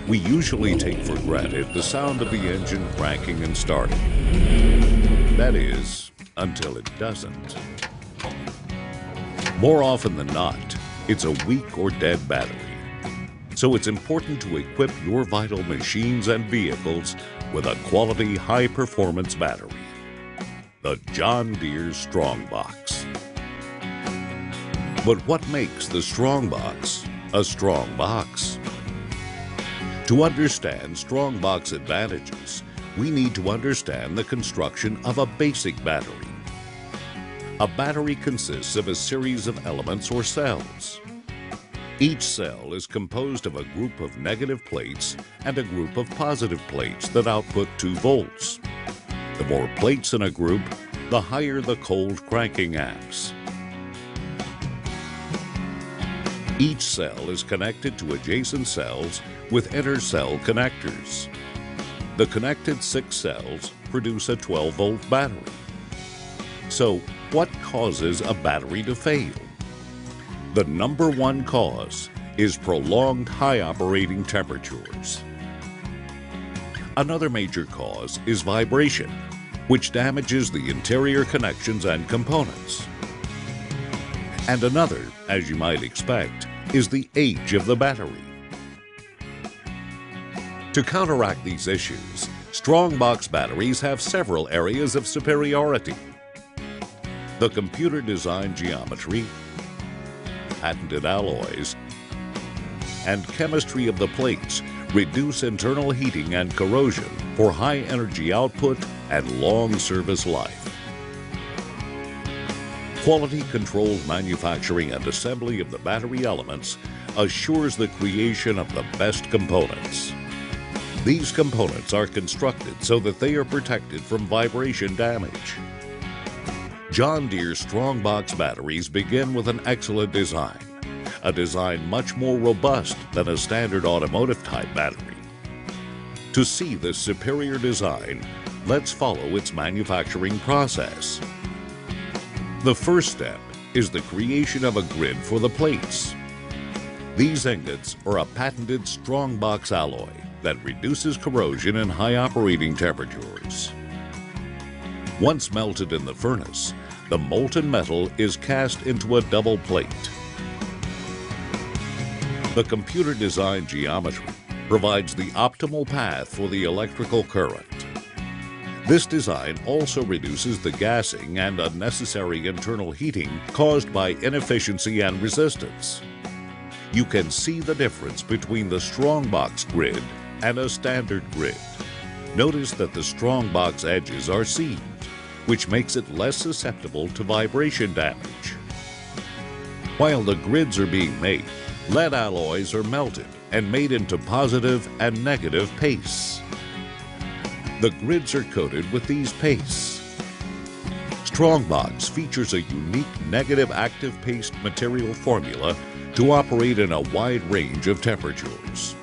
We usually take for granted the sound of the engine cranking and starting. That is, until it doesn't. More often than not, it's a weak or dead battery. So it's important to equip your vital machines and vehicles with a quality, high-performance battery. The John Deere Strongbox. But what makes the Strongbox a strong box? To understand Strongbox advantages, we need to understand the construction of a basic battery. A battery consists of a series of elements or cells. Each cell is composed of a group of negative plates and a group of positive plates that output 2 volts. The more plates in a group, the higher the cold cranking amps. Each cell is connected to adjacent cells with inter-cell connectors. The connected 6 cells produce a 12-volt battery. So, what causes a battery to fail? The number one cause is prolonged high operating temperatures. Another major cause is vibration, which damages the interior connections and components. And another, as you might expect, is the age of the battery. To counteract these issues, Strongbox batteries have several areas of superiority. The computer-designed geometry, patented alloys, and chemistry of the plates reduce internal heating and corrosion for high energy output and long service life. Quality-controlled manufacturing and assembly of the battery elements assures the creation of the best components. These components are constructed so that they are protected from vibration damage. John Deere Strongbox batteries begin with an excellent design, a design much more robust than a standard automotive-type battery. To see this superior design, let's follow its manufacturing process. The first step is the creation of a grid for the plates. These ingots are a patented Strongbox alloy that reduces corrosion in high operating temperatures. Once melted in the furnace, the molten metal is cast into a double plate. The computer-designed geometry provides the optimal path for the electrical current. This design also reduces the gassing and unnecessary internal heating caused by inefficiency and resistance. You can see the difference between the Strongbox grid and a standard grid. Notice that the Strongbox edges are seamed, which makes it less susceptible to vibration damage. While the grids are being made, lead alloys are melted and made into positive and negative pastes. The grids are coated with these pastes. Strongbox features a unique negative active paste material formula to operate in a wide range of temperatures.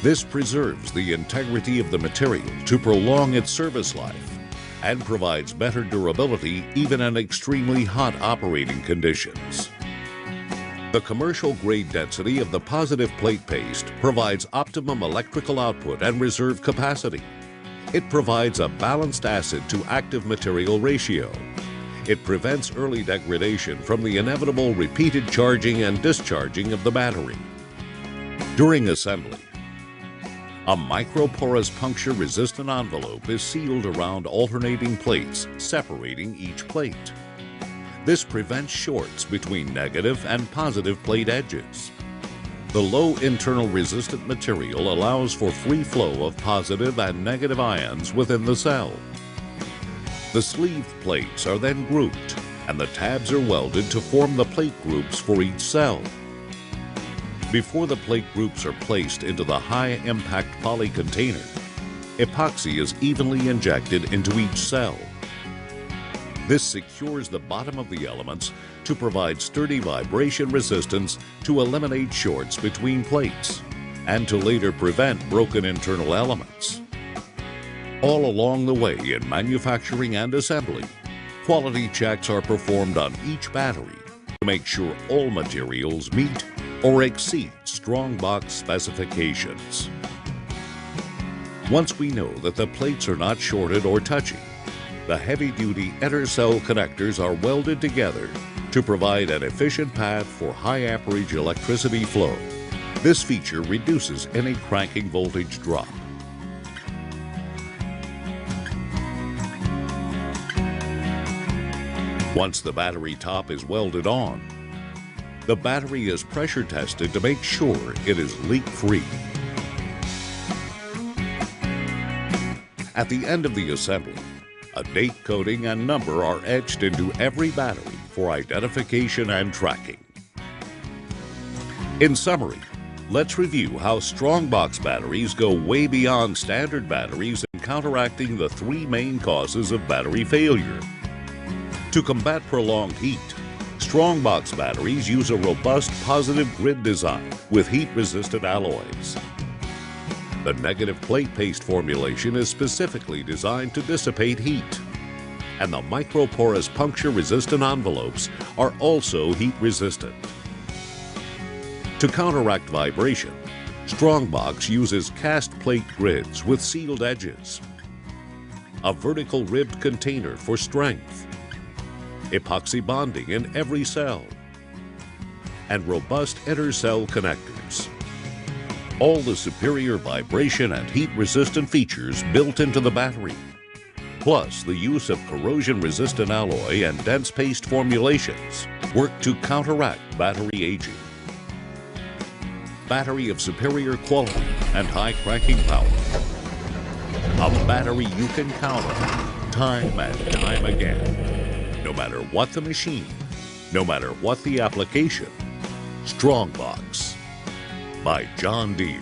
This preserves the integrity of the material to prolong its service life and provides better durability even in extremely hot operating conditions. The commercial grade density of the positive plate paste provides optimum electrical output and reserve capacity. It provides a balanced acid to active material ratio. It prevents early degradation from the inevitable repeated charging and discharging of the battery. During assembly, a microporous puncture-resistant envelope is sealed around alternating plates, separating each plate. This prevents shorts between negative and positive plate edges. The low internal resistant material allows for free flow of positive and negative ions within the cell. The sleeved plates are then grouped, and the tabs are welded to form the plate groups for each cell. Before the plate groups are placed into the high-impact poly container, epoxy is evenly injected into each cell. This secures the bottom of the elements to provide sturdy vibration resistance to eliminate shorts between plates and to later prevent broken internal elements. All along the way in manufacturing and assembly, quality checks are performed on each battery to make sure all materials meet or exceed strong box specifications. Once we know that the plates are not shorted or touching, the heavy-duty intercell connectors are welded together to provide an efficient path for high amperage electricity flow. This feature reduces any cranking voltage drop. Once the battery top is welded on, the battery is pressure tested to make sure it is leak-free. At the end of the assembly, a date coding and number are etched into every battery for identification and tracking. In summary, let's review how strong box batteries go way beyond standard batteries in counteracting the three main causes of battery failure. To combat prolonged heat, strong box batteries use a robust positive grid design with heat-resistant alloys. The negative plate paste formulation is specifically designed to dissipate heat, and the microporous puncture-resistant envelopes are also heat-resistant. To counteract vibration, Strongbox uses cast plate grids with sealed edges, a vertical ribbed container for strength, epoxy bonding in every cell, and robust intercell connectors. All the superior vibration and heat-resistant features built into the battery, plus the use of corrosion-resistant alloy and dense paste formulations, work to counteract battery aging. Battery of superior quality and high cranking power. A battery you can count on time and time again. No matter what the machine, no matter what the application, Strongbox by John Deere.